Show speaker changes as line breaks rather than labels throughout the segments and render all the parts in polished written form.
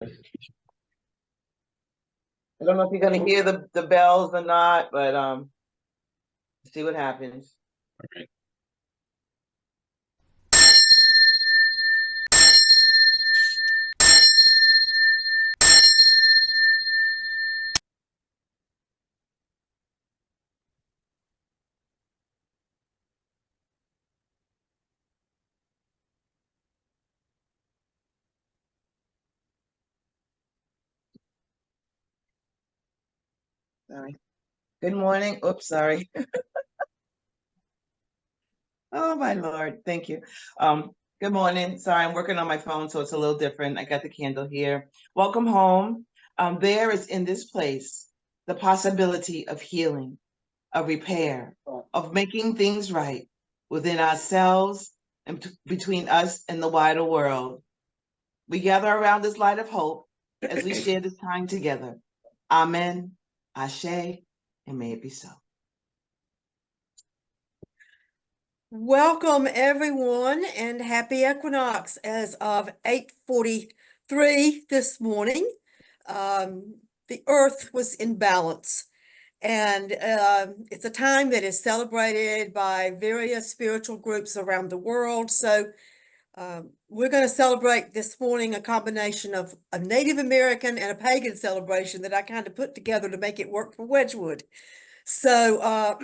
I don't know if you're gonna hear the bells or not, but see what happens.
All right.
Sorry. Good morning. Oops, sorry. Oh my Lord, thank you. Good morning. Sorry, I'm working on my phone, so it's a little different. I got the candle here. Welcome home. There is in this place the possibility of healing, of repair, of making things right within ourselves and between us and the wider world. We gather around this light of hope as we share this time together. Amen, Ashe, and may it be so.
Welcome everyone and happy equinox as of 8:43 this morning. The earth was in balance and it's a time that is celebrated by various spiritual groups around the world. So we're going to celebrate this morning a combination of a Native American and a pagan celebration that I kind of put together to make it work for Wedgewood. So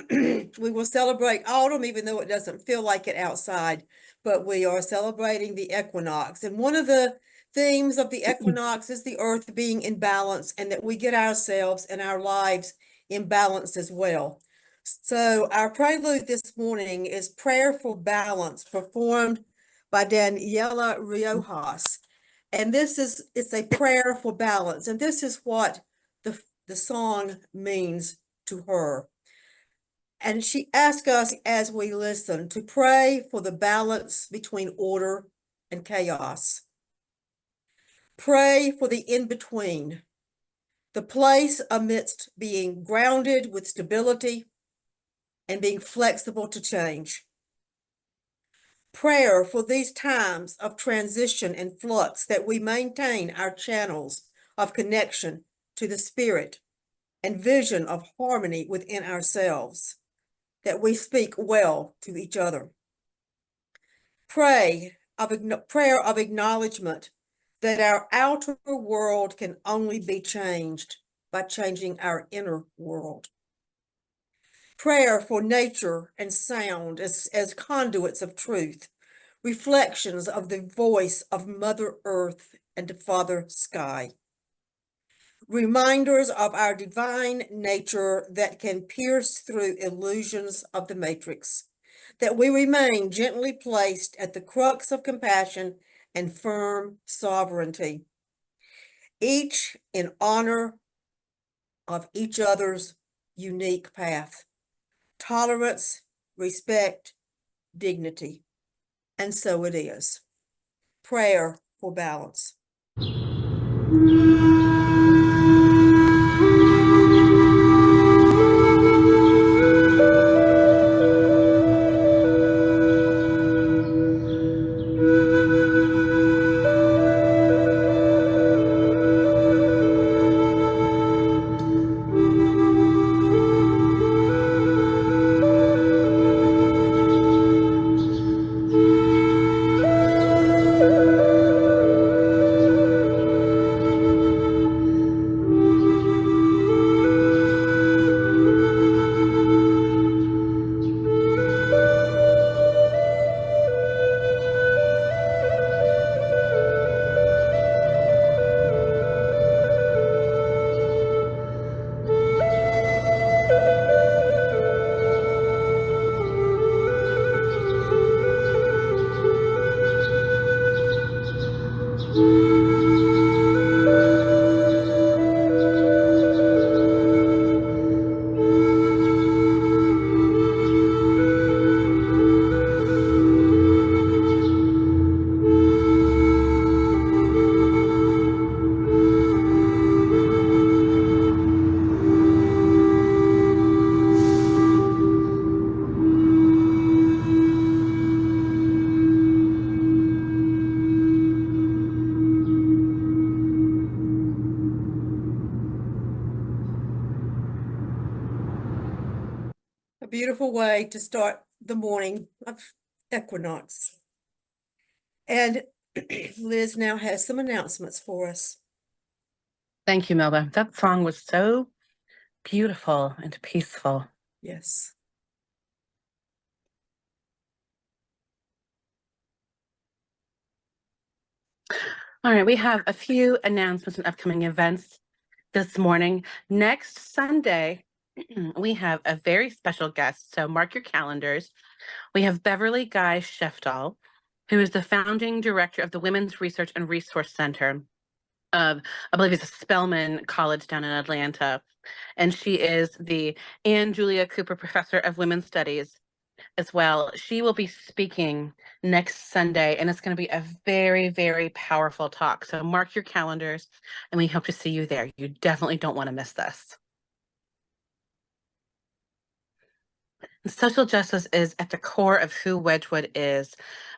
we will celebrate autumn, even though it doesn't feel like it outside, but we are celebrating the equinox. And one of the themes of the equinox is the earth being in balance and that we get ourselves and our lives in balance as well. So our prelude this morning is Prayer for Balance, performed by Daniela Riojas. And it's a prayer for balance. And this is what the song means to her. And she asked us as we listen to pray for the balance between order and chaos. Pray for the in-between, the place amidst being grounded with stability and being flexible to change. Prayer for these times of transition and flux, that we maintain our channels of connection to the spirit and vision of harmony within ourselves, that we speak well to each other. Prayer of acknowledgement that our outer world can only be changed by changing our inner world. Prayer for nature and sound as conduits of truth, reflections of the voice of Mother Earth and Father Sky. Reminders of our divine nature that can pierce through illusions of the matrix, that we remain gently placed at the crux of compassion and firm sovereignty, each in honor of each other's unique path, tolerance, respect, dignity. And so it is. Prayer for balance. beautiful way to start the morning of Equinox. And Liz now has some announcements for us.
Thank you, Melba. That song was so beautiful and peaceful.
Yes.
All right, we have a few announcements and upcoming events this morning. Next Sunday, we have a very special guest, so mark your calendars. We have Beverly Guy Sheftal, who is the founding director of the Women's Research and Resource Center of, I believe it's a Spelman College down in Atlanta. And she is the Ann Julia Cooper Professor of Women's Studies as well. She will be speaking next Sunday, and it's going to be a very, very powerful talk. So mark your calendars, and we hope to see you there. You definitely don't want to miss this. Social justice is at the core of who Wedgewood is,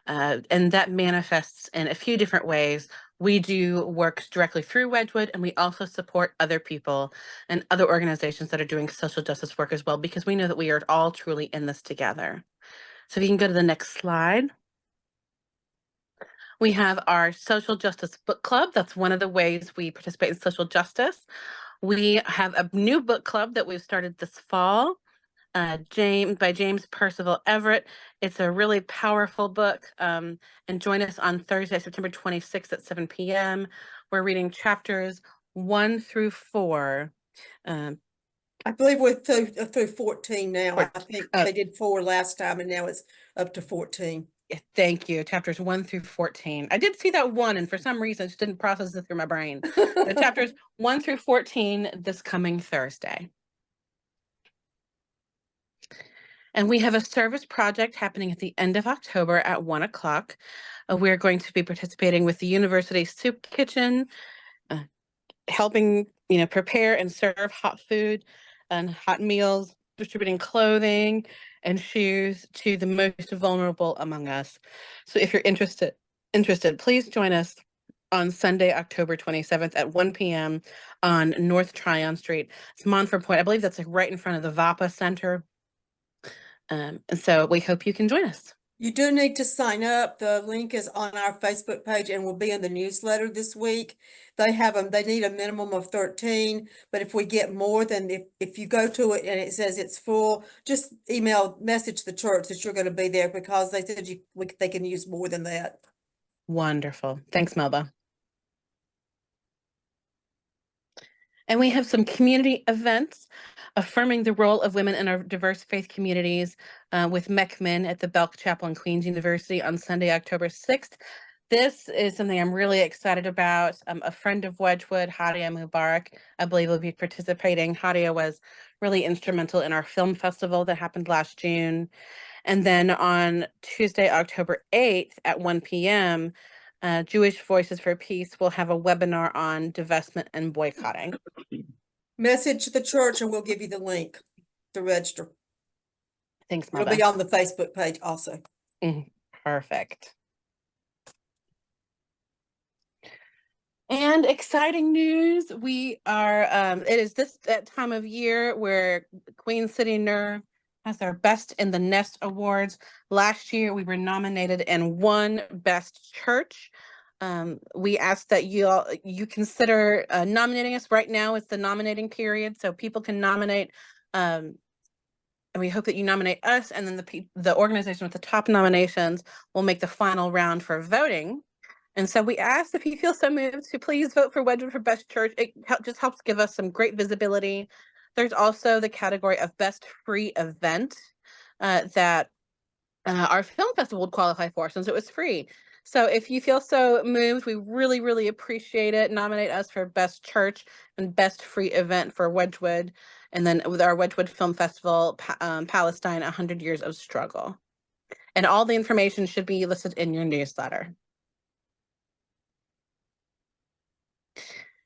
and that manifests in a few different ways. We do work directly through Wedgewood, and we also support other people and other organizations that are doing social justice work as well, because we know that we are all truly in this together. So if you can go to the next slide. We have our social justice book club. That's one of the ways we participate in social justice. We have a new book club that we've started this fall. James Percival Everett. It's a really powerful book. And join us on Thursday, September 26th at 7 p.m. We're reading chapters 1 through 4.
I believe we're through 14 now. I think they did 4 last time, and now it's up to 14.
Thank you. Chapters 1 through 14. I did see that 1, and for some reason, it just didn't process it through my brain. The chapters 1 through 14 this coming Thursday. And we have a service project happening at the end of October at 1 o'clock. We're going to be participating with the University Soup Kitchen, helping prepare and serve hot food and hot meals, distributing clothing and shoes to the most vulnerable among us. So if you're interested, please join us on Sunday, October 27th at 1 p.m. on North Tryon Street. It's Montford Point. I believe that's like right in front of the VAPA Center. And so we hope you can join us.
You do need to sign up. The link is on our Facebook page and will be in the newsletter this week. They need a minimum of 13, but if we get more, then if you go to it and it says it's full, just message the church that you're going to be there, because they said they can use more than that.
Wonderful. Thanks, Melba. And we have some community events affirming the role of women in our diverse faith communities with MECMIN at the Belk Chapel and Queens University on Sunday, October 6th. This is something I'm really excited about. A friend of Wedgewood, Hadia Mubarak, I believe will be participating. Hadia was really instrumental in our film festival that happened last June. And then on Tuesday, October 8th at 1 p.m., Jewish Voices for Peace will have a webinar on divestment and boycotting.
Message the church and we'll give you the link to register.
Thanks, Melba.
It'll be on the Facebook page also.
Perfect. And exciting news, we are, it is that time of year where Queen City Nerve has our Best in the Nest Awards. Last year, we were nominated and won Best Church. We ask that you consider nominating us. Right now it's the nominating period, so people can nominate, and we hope that you nominate us, and then the organization with the top nominations will make the final round for voting. And so we ask, if you feel so moved, to please vote for Wedgewood for Best Church. It just helps give us some great visibility. There's also the category of Best Free Event that our film festival would qualify for, since it was free. So if you feel so moved, we really, really appreciate it. Nominate us for Best Church and Best Free Event for Wedgewood. And then with our Wedgewood Film Festival, Palestine, 100 Years of Struggle. And all the information should be listed in your newsletter.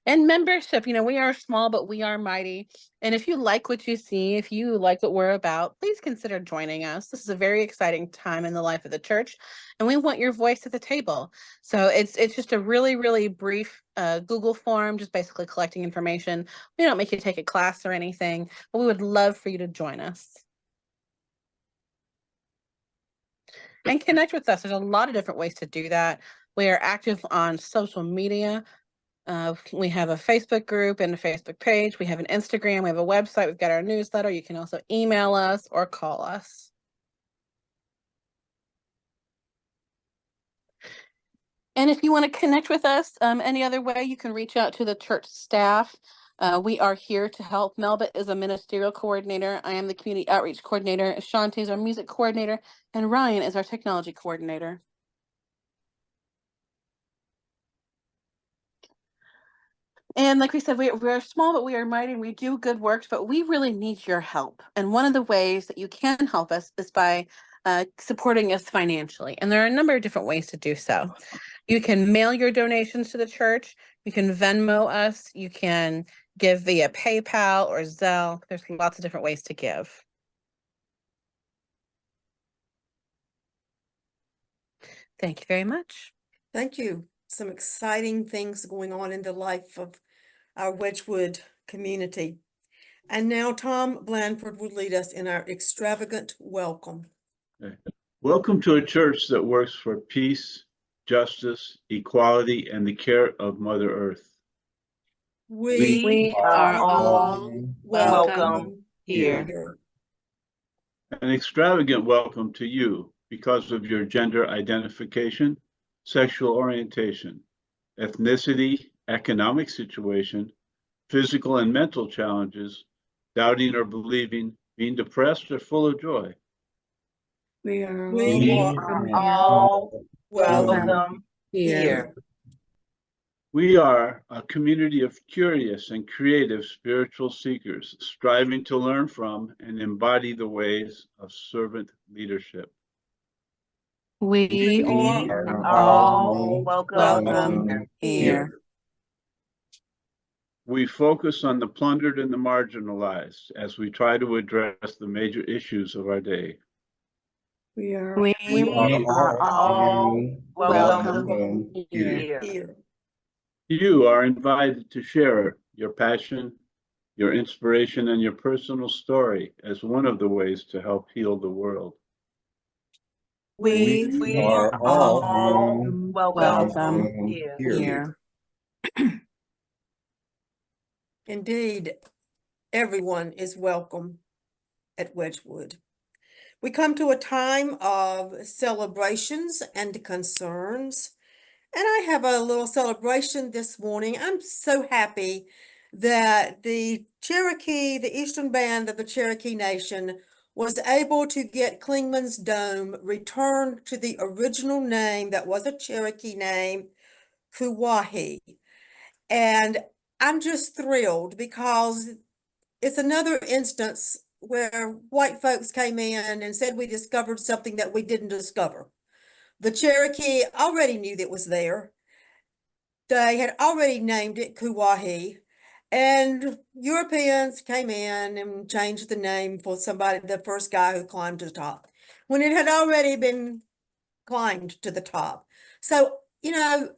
And membership, we are small, but we are mighty. And if you like what you see, if you like what we're about, please consider joining us. This is a very exciting time in the life of the church, and we want your voice at the table. So it's just a really, really brief Google form, just basically collecting information. We don't make you take a class or anything, but we would love for you to join us. and connect with us. There's a lot of different ways to do that. We are active on social media. We have a Facebook group and a Facebook page. We have an Instagram. We have a website. We've got our newsletter. You can also email us or call us. And if you want to connect with us any other way, you can reach out to the church staff. We are here to help. Melba is a ministerial coordinator. I am the community outreach coordinator. Ashanti is our music coordinator. And Ryan is our technology coordinator. And like we said, we're small, but we are mighty. We do good works, but we really need your help. And one of the ways that you can help us is by supporting us financially. And there are a number of different ways to do so. You can mail your donations to the church. You can Venmo us. You can give via PayPal or Zelle. There's lots of different ways to give. Thank you very much.
Thank you. Some exciting things going on in the life of our Wedgewood community. And now Tom Blandford will lead us in our extravagant welcome.
Okay. Welcome to a church that works for peace, justice, equality, and the care of Mother Earth.
We
are
all
welcome
here.
An extravagant welcome to you because of your gender identification, sexual orientation, ethnicity, economic situation, physical and mental challenges, doubting or believing, being depressed or full of joy.
We
are
all
welcome here.
We are a community of curious and creative spiritual seekers, striving to learn from and embody the ways of servant leadership.
We
are all welcome here.
We focus on the plundered and the marginalized as we try to address the major issues of our day.
We
are all welcome here.
You are invited to share your passion, your inspiration, and your personal story as one of the ways to help heal the world.
We are all welcome here.
Indeed, everyone is welcome at Wedgewood. We come to a time of celebrations and concerns, and I have a little celebration this morning. I'm so happy that the Cherokee, the Eastern Band of the Cherokee Nation, was able to get Clingman's Dome returned to the original name that was a Cherokee name, Kuwahi. And I'm just thrilled because it's another instance where white folks came in and said we discovered something that we didn't discover. The Cherokee already knew that it was there. They had already named it Kuwahi, and Europeans came in and changed the name for somebody, the first guy who climbed to the top, when it had already been climbed to the top. So, you know,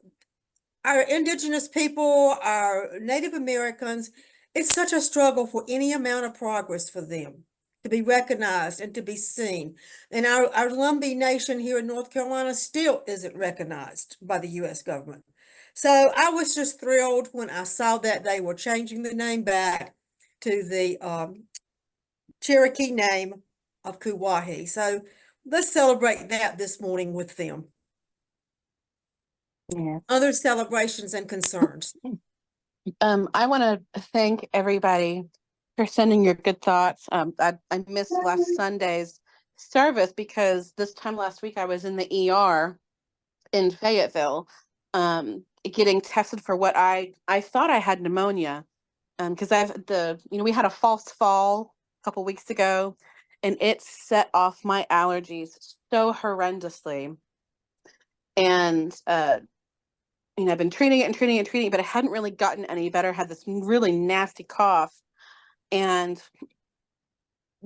our indigenous people, our Native Americans, it's such a struggle for any amount of progress for them to be recognized and to be seen. And our Lumbee Nation here in North Carolina still isn't recognized by the U.S. government. So I was just thrilled when I saw that they were changing the name back to the Cherokee name of Kuwahi. So let's celebrate that this morning with them.
Yeah.
Other celebrations and concerns.
I want to thank everybody for sending your good thoughts. I missed last Sunday's service because this time last week I was in the ER in Fayetteville, getting tested for what I thought I had pneumonia, because we had a false fall a couple weeks ago, and it set off my allergies so horrendously. And I've been treating it, but I hadn't really gotten any better. Had this really nasty cough, and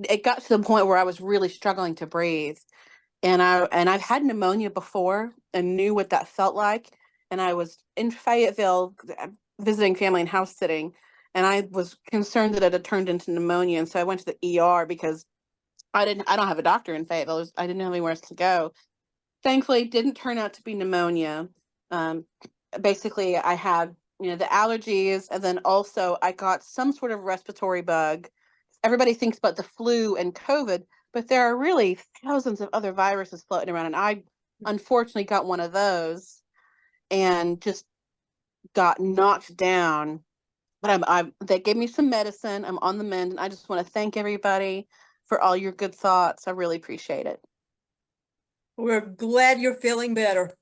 it got to the point where I was really struggling to breathe. And I've had pneumonia before and knew what that felt like. And I was in Fayetteville visiting family and house sitting, and I was concerned that it had turned into pneumonia. And so I went to the ER because I don't have a doctor in Fayetteville. I didn't have anywhere else to go. thankfully it didn't turn out to be pneumonia. Basically I had, the allergies, and then also I got some sort of respiratory bug. Everybody thinks about the flu and COVID, but there are really thousands of other viruses floating around, and I unfortunately got one of those and just got knocked down. But they gave me some medicine. I'm on the mend, and I just want to thank everybody for all your good thoughts. I really appreciate it.
We're glad you're feeling better.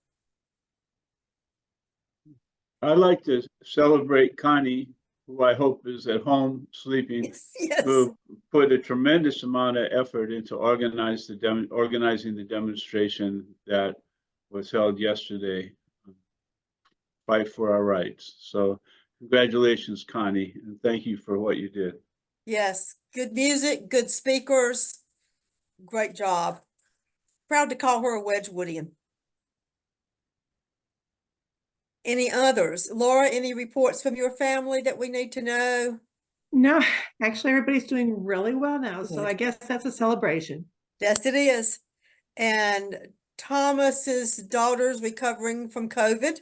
I'd like to celebrate Connie, who I hope is at home sleeping,
Yes.
who put a tremendous amount of effort into organizing the demonstration that was held yesterday, Fight for Our Rights. So congratulations, Connie, and thank you for what you did.
Yes. Good music, good speakers. Great job. Proud to call her a Wedgewoodian. Any others? Laura, any reports from your family that we need to know?
No, actually, everybody's doing really well now. So
Good.
I guess that's a celebration.
Yes, it is. And Thomas's daughter's recovering from COVID.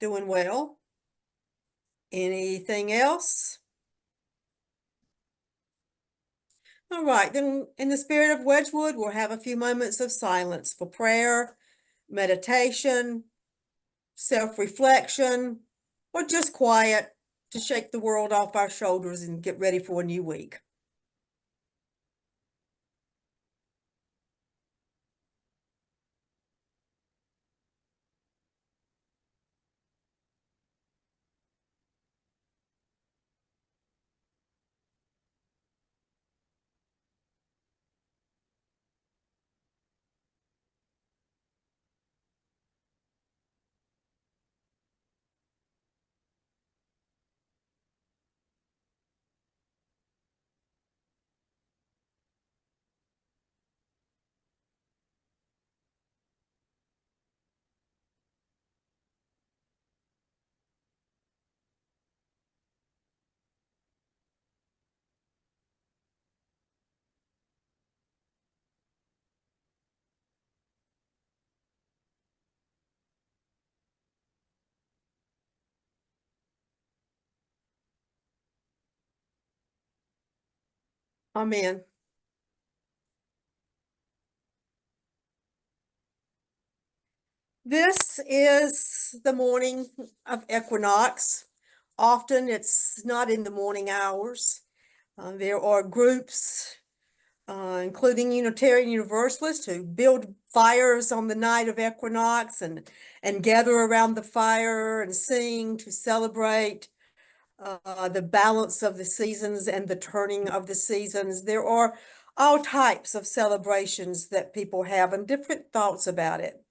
Doing well. Anything else? All right, then in the spirit of Wedgewood, we'll have a few moments of silence for prayer, meditation, self-reflection, or just quiet to shake the world off our shoulders and get ready for a new week. Amen. This is the morning of Equinox. Often it's not in the morning hours. There are groups, including Unitarian Universalists, who build fires on the night of Equinox and gather around the fire and sing to celebrate the balance of the seasons and the turning of the seasons. There are all types of celebrations that people have and different thoughts about it.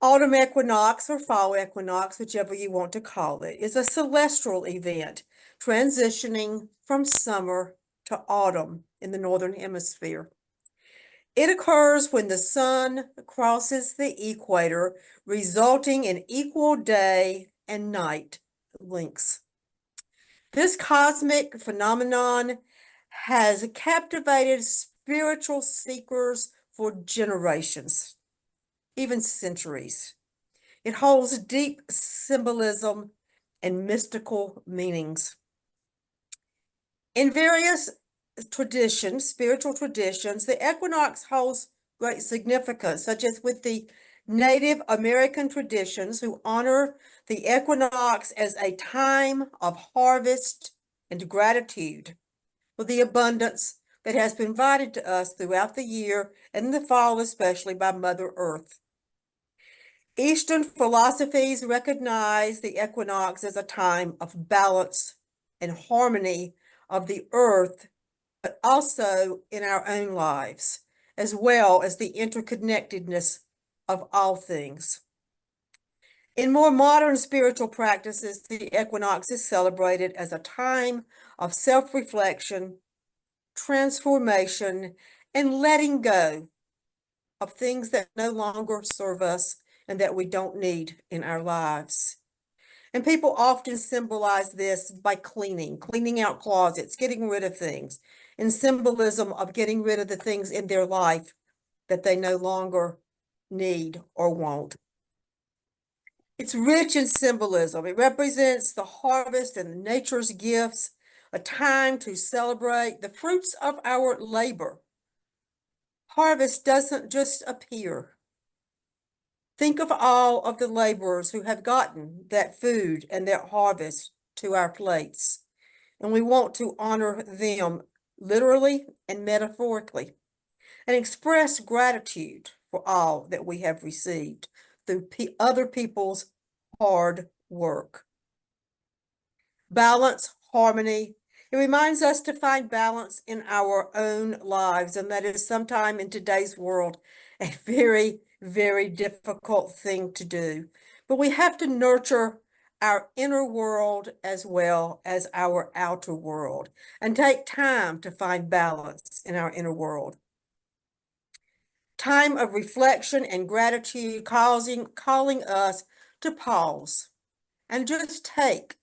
Autumn equinox or fall equinox, whichever you want to call it, is a celestial event transitioning from summer to autumn in the northern hemisphere. It occurs when the sun crosses the equator, resulting in equal day and night lengths. This cosmic phenomenon has captivated spiritual seekers for generations, even centuries. It holds deep symbolism and mystical meanings. In various traditions, spiritual traditions, the equinox holds great significance, such as with the Native American traditions who honor the equinox as a time of harvest and gratitude for the abundance that has been provided to us throughout the year and in the fall, especially by Mother Earth. Eastern philosophies recognize the equinox as a time of balance and harmony of the earth, but also in our own lives, as well as the interconnectedness of all things. In more modern spiritual practices, the equinox is celebrated as a time of self-reflection, transformation, and letting go of things that no longer serve us and that we don't need in our lives. And people often symbolize this by cleaning out closets, getting rid of things, in symbolism of getting rid of the things in their life that they no longer need or want. It's rich in symbolism. It represents the harvest and nature's gifts, a time to celebrate the fruits of our labor. Harvest doesn't just appear. Think of all of the laborers who have gotten that food and that harvest to our plates, and we want to honor them literally and metaphorically, and express gratitude for all that we have received through other people's hard work. Balance, harmony. It reminds us to find balance in our own lives, and that is sometime in today's world a very, very difficult thing to do. But we have to nurture our inner world as well as our outer world, and take time to find balance in our inner world. Time of reflection and gratitude calling us to pause and just take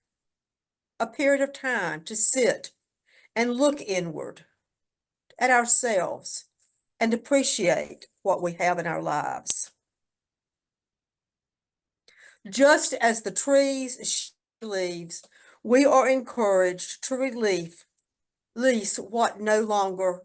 a period of time to sit and look inward at ourselves and appreciate what we have in our lives. Just as the trees shed leaves, we are encouraged to release what no longer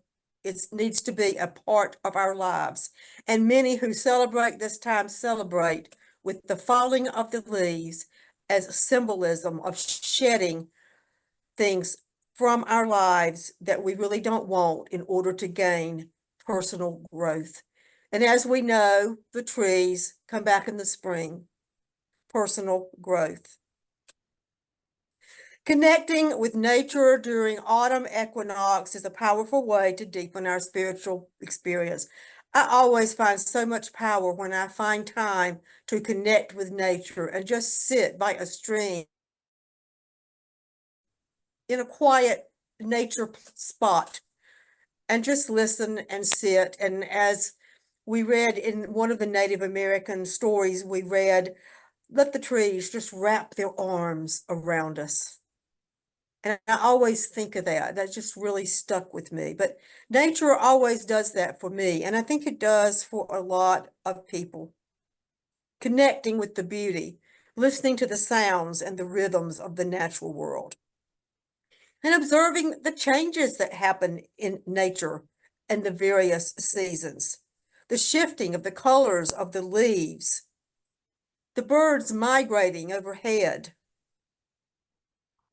needs to be a part of our lives. And many who celebrate this time celebrate with the falling of the leaves as a symbolism of shedding things from our lives that we really don't want in order to gain personal growth. And as we know, the trees come back in the spring, personal growth. Connecting with nature during autumn equinox is a powerful way to deepen our spiritual experience. I always find so much power when I find time to connect with nature and just sit by a stream in a quiet nature spot and just listen and sit. And as we read in one of the Native American stories we read, let the trees just wrap their arms around us. And I always think of that. That just really stuck with me. But nature always does that for me. And I think it does for a lot of people. Connecting with the beauty, listening to the sounds and the rhythms of the natural world, and observing the changes that happen in nature and the various seasons, the shifting of the colors of the leaves, the birds migrating overhead,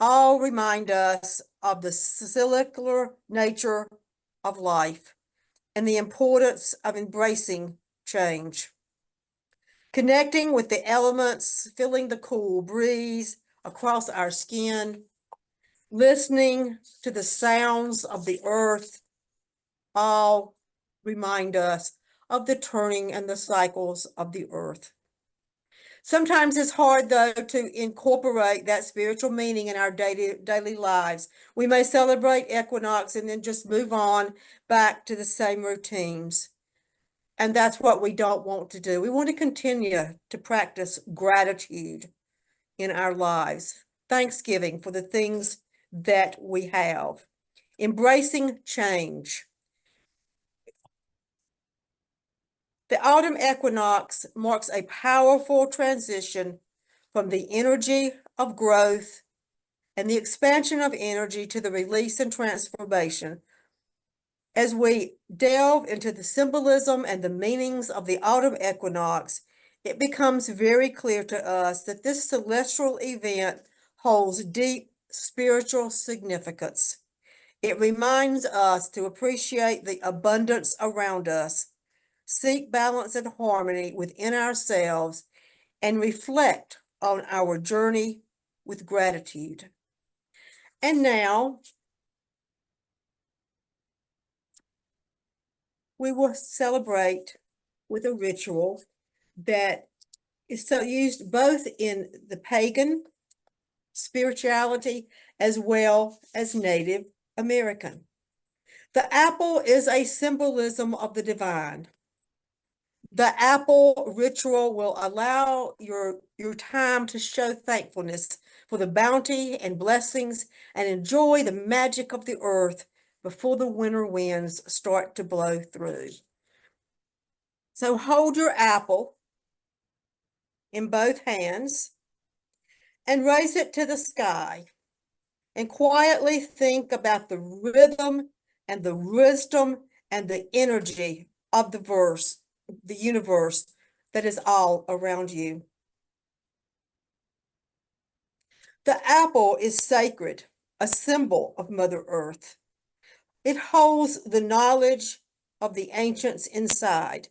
all remind us of the cyclical nature of life and the importance of embracing change. Connecting with the elements, feeling the cool breeze across our skin, listening to the sounds of the earth, all remind us of the turning and the cycles of the earth. Sometimes it's hard, though, to incorporate that spiritual meaning in our daily lives. We may celebrate equinox and then just move on back to the same routines. And that's what we don't want to do. We want to continue to practice gratitude in our lives, thanksgiving for the things that we have, embracing change. The autumn equinox marks a powerful transition from the energy of growth and the expansion of energy to the release and transformation. As we delve into the symbolism and the meanings of the autumn equinox, it becomes very clear to us that this celestial event holds deep spiritual significance. It reminds us to appreciate the abundance around us, seek balance and harmony within ourselves, and reflect on our journey with gratitude. And now, we will celebrate with a ritual that is so used both in the pagan spirituality as well as Native American. The apple is a symbolism of the divine. The apple ritual will allow your time to show thankfulness for the bounty and blessings and enjoy the magic of the earth before the winter winds start to blow through. So hold your apple in both hands and raise it to the sky and quietly think about the rhythm and the wisdom and the energy of the universe that is all around you. The apple is sacred, a symbol of Mother Earth. It holds the knowledge of the ancients inside.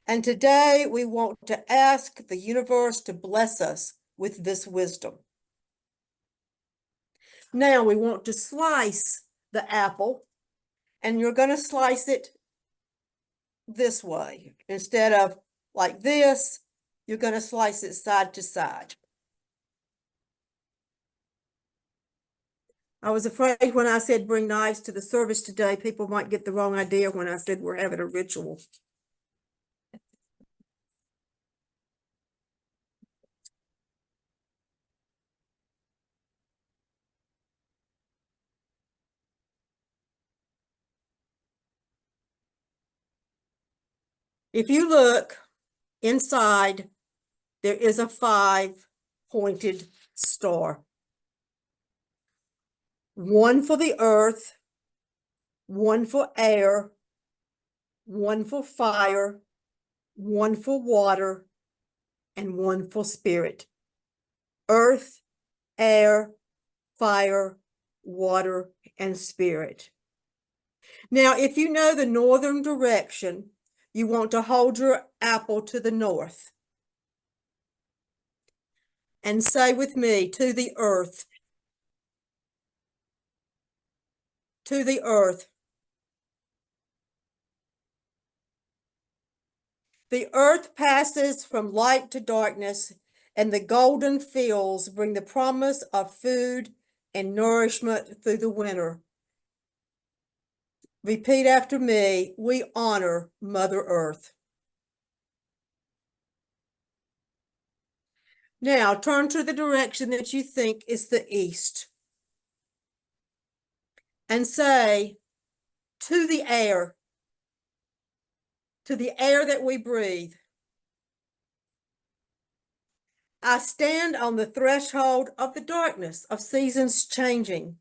And today we want to ask the universe to bless us with this wisdom. Now we want to slice the apple, and you're going to slice it this way. Instead of like this, you're going to slice it side to side. I was afraid when I said bring knives to the service today, people might get the wrong idea when I said we're having a ritual. If you look inside, there is a 5-pointed star. One for the earth, one for air, one for fire, one for water, and one for spirit. Earth, air, fire, water, and spirit. Now, if you know the northern direction, you want to hold your apple to the north. And say with me, to the earth. To the earth. The earth passes from light to darkness, and the golden fields bring the promise of food and nourishment through the winter. Repeat after me, we honor Mother Earth. Now turn to the direction that you think is the east and say, to the air that we breathe. I stand on the threshold of the darkness of seasons changing,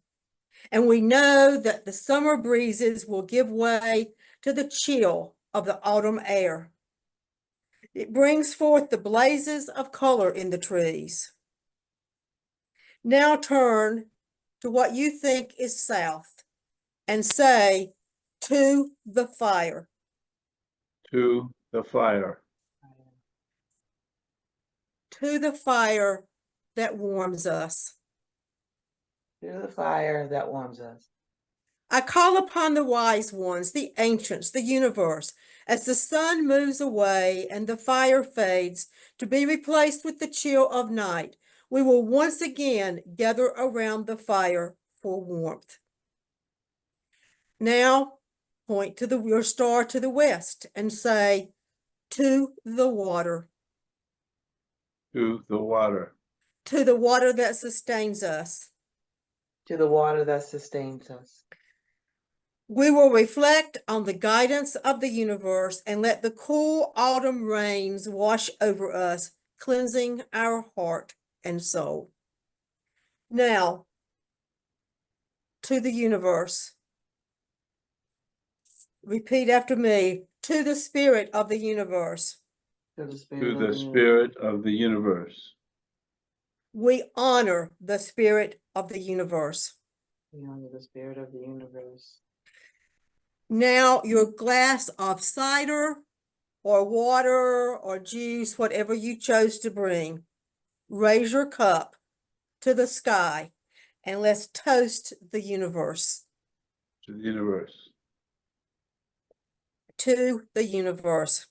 and we know that the summer breezes will give way to the chill of the autumn air. It brings forth the blazes of color in the trees. Now turn to what you think is south and say, to the fire.
To the fire.
To the fire that warms us.
To the fire that warms us.
I call upon the wise ones, the ancients, the universe, as the sun moves away and the fire fades to be replaced with the chill of night. We will once again gather around the fire for warmth. Now point to your star to the west and say, to the water.
To the water.
To the water that sustains us.
To the water that sustains us.
We will reflect on the guidance of the universe and let the cool autumn rains wash over us, cleansing our heart and soul. Now, to the universe. Repeat after me, to the spirit of the universe.
To the spirit,
To
of
the
the
spirit of the universe.
We honor the spirit of the universe.
We honor the spirit of the universe.
Now your glass of cider or water or juice, whatever you chose to bring, raise your cup to the sky and let's toast the universe.
To the universe.
To the universe.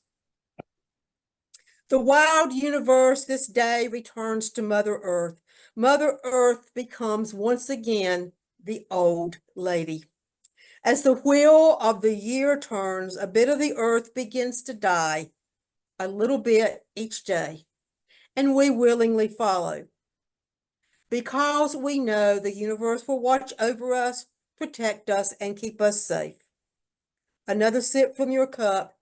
The wild universe this day returns to Mother Earth. Mother Earth becomes once again the old lady. As the wheel of the year turns, a bit of the earth begins to die, a little bit each day, and we willingly follow. Because we know the universe will watch over us, protect us, and keep us safe. Another sip from your cup,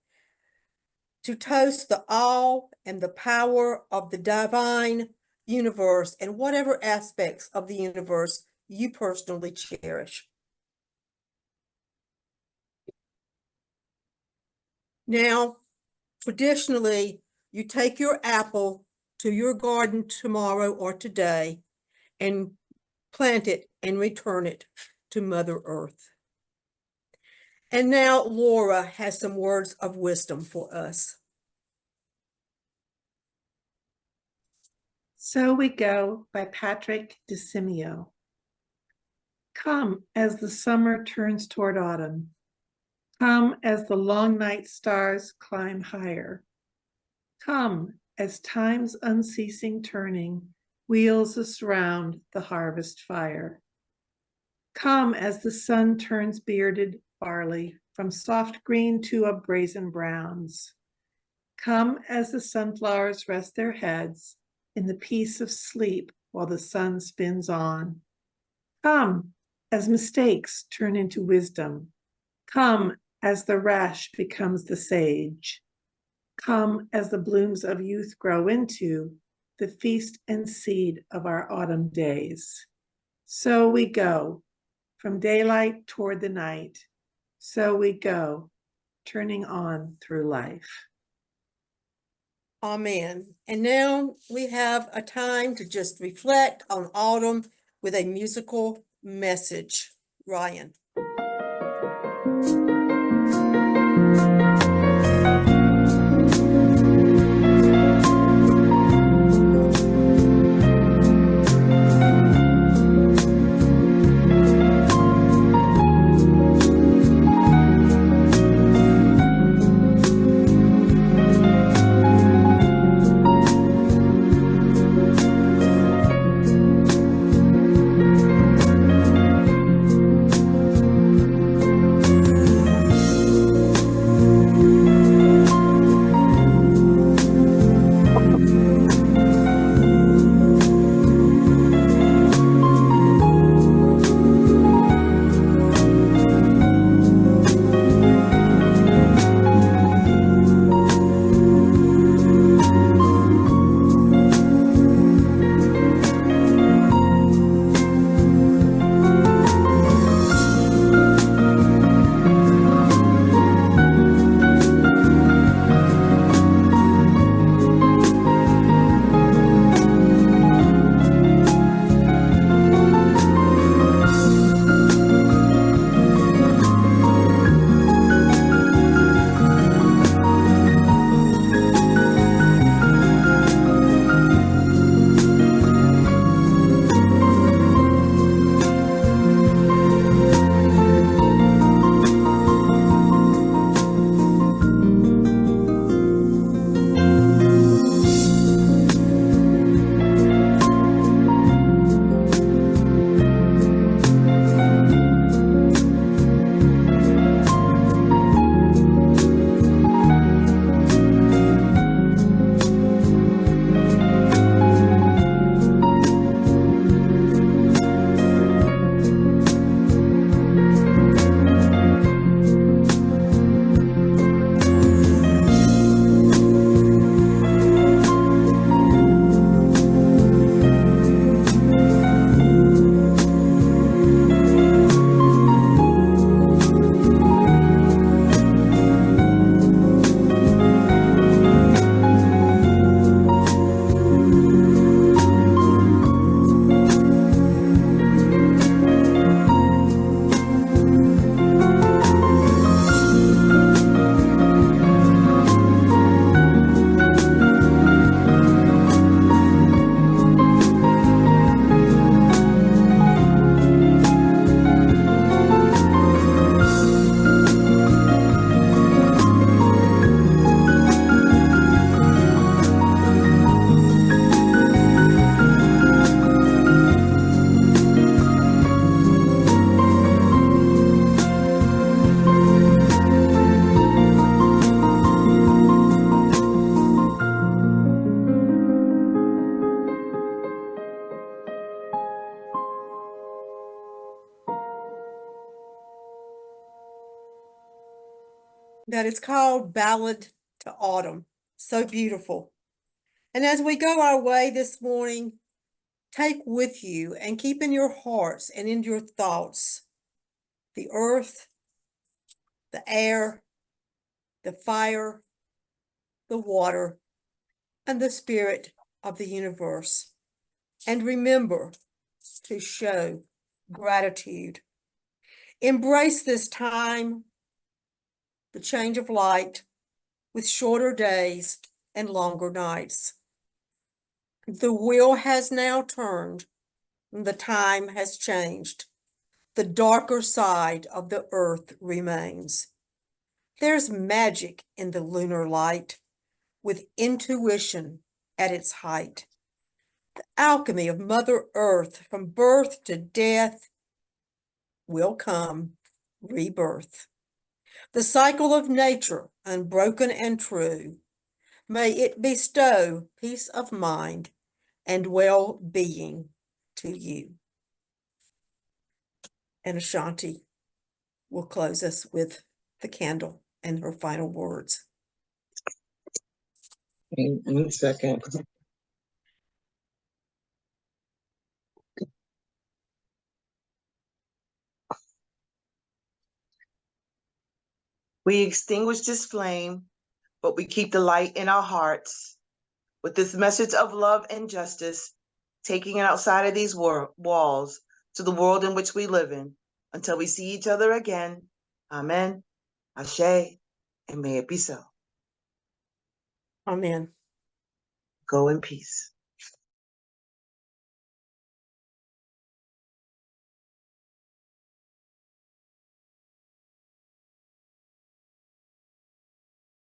to toast the awe and the power of the divine universe and whatever aspects of the universe you personally cherish. Now, traditionally, you take your apple to your garden tomorrow or today and plant it and return it to Mother Earth. And now Laura has some words of wisdom for us.
So We Go by Patrick DeSimio. Come as the summer turns toward autumn. Come as the long night stars climb higher. Come as time's unceasing turning wheels us round the harvest fire. Come as the sun turns bearded barley from soft green to brazen browns. Come as the sunflowers rest their heads in the peace of sleep while the sun spins on. Come as mistakes turn into wisdom. Come as the rash becomes the sage. Come as the blooms of youth grow into the feast and seed of our autumn days. So we go, from daylight toward the night. So we go, turning on through life.
Amen. And now we have a time to just reflect on autumn with a musical message. Ryan. That is called Ballad to autumn. So beautiful. And as we go our way this morning, take with you and keep in your hearts and in your thoughts the earth, the air, the fire, the water, and the spirit of the universe. And remember to show gratitude. Embrace this time, the change of light, with shorter days and longer nights. The wheel has now turned, and the time has changed. The darker side of the earth remains. There's magic in the lunar light, with intuition at its height. The alchemy of Mother Earth, from birth to death, will come rebirth. The cycle of nature, unbroken and true, may it bestow peace of mind and well-being to you. And Ashanti will close us with the candle and her final words.
In a second. We extinguish this flame, but we keep the light in our hearts. With this message of love and justice, taking it outside of these walls to the world in which we live in, until we see each other again. Amen, Ashe, and may it be so.
Amen.
Go in peace.